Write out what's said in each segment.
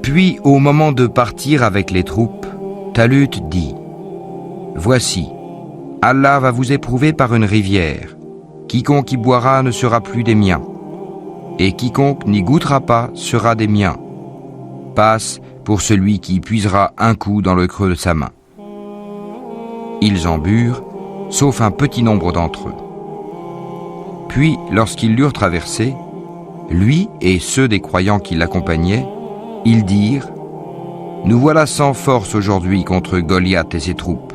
Puis, au moment de partir avec les troupes, Talut dit : « Voici, Allah va vous éprouver par une rivière. Quiconque y boira ne sera plus des miens, et quiconque n'y goûtera pas sera des miens. Passe pour celui qui puisera un coup dans le creux de sa main. » Ils en burent, sauf un petit nombre d'entre eux. Puis, lorsqu'ils l'eurent traversé, lui et ceux des croyants qui l'accompagnaient, ils dirent : « Nous voilà sans force aujourd'hui contre Goliath et ses troupes. »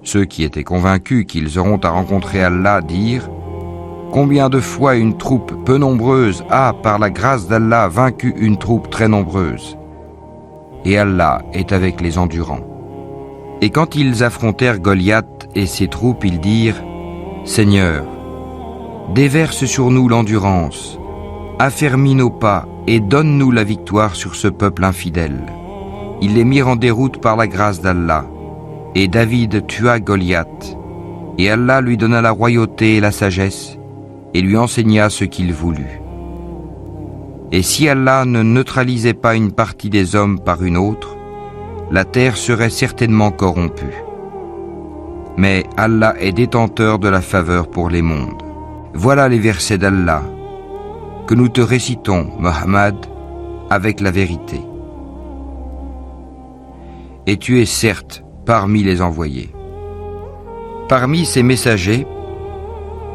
Ceux qui étaient convaincus qu'ils auront à rencontrer Allah dirent : « Combien de fois une troupe peu nombreuse a, par la grâce d'Allah, vaincu une troupe très nombreuse. Et Allah est avec les endurants. » Et quand ils affrontèrent Goliath et ses troupes, ils dirent : « Seigneur, déverse sur nous l'endurance, affermis nos pas et donne-nous la victoire sur ce peuple infidèle. » Ils les mirent en déroute par la grâce d'Allah, et David tua Goliath, et Allah lui donna la royauté et la sagesse, et lui enseigna ce qu'il voulut. Et si Allah ne neutralisait pas une partie des hommes par une autre, la terre serait certainement corrompue. Mais Allah est détenteur de la faveur pour les mondes. Voilà les versets d'Allah que nous te récitons, Mohammed, avec la vérité. Et tu es certes parmi les envoyés. Parmi ces messagers,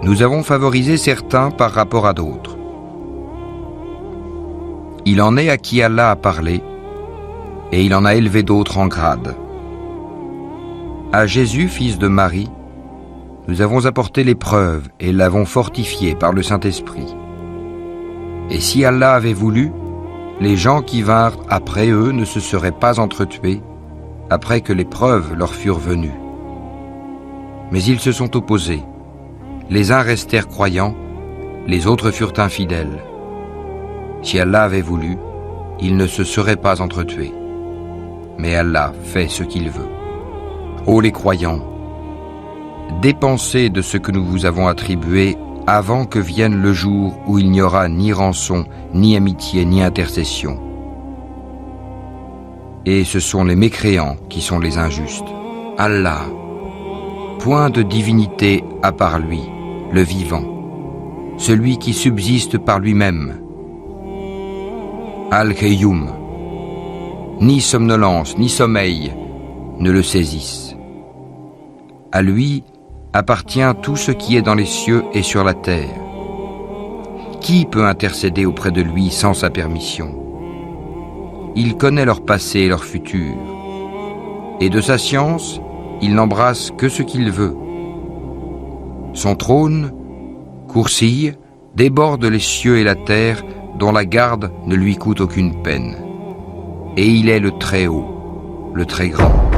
nous avons favorisé certains par rapport à d'autres. Il en est à qui Allah a parlé, et il en a élevé d'autres en grade. À Jésus, fils de Marie, nous avons apporté l'épreuve et l'avons fortifié par le Saint-Esprit. Et si Allah avait voulu, les gens qui vinrent après eux ne se seraient pas entretués après que les preuves leur furent venues. Mais ils se sont opposés. Les uns restèrent croyants, les autres furent infidèles. Si Allah avait voulu, ils ne se seraient pas entretués. Mais Allah fait ce qu'il veut. Ô les croyants, dépensez de ce que nous vous avons attribué avant que vienne le jour où il n'y aura ni rançon, ni amitié, ni intercession. Et ce sont les mécréants qui sont les injustes. Allah, point de divinité à part lui, le vivant, celui qui subsiste par lui-même. Al-Qayyum, ni somnolence, ni sommeil ne le saisissent. À lui appartient tout ce qui est dans les cieux et sur la terre. Qui peut intercéder auprès de lui sans sa permission ? Il connaît leur passé et leur futur. Et de sa science, il n'embrasse que ce qu'il veut. Son trône, Kursi, déborde les cieux et la terre, dont la garde ne lui coûte aucune peine. Et il est le Très-Haut, le Très-Grand.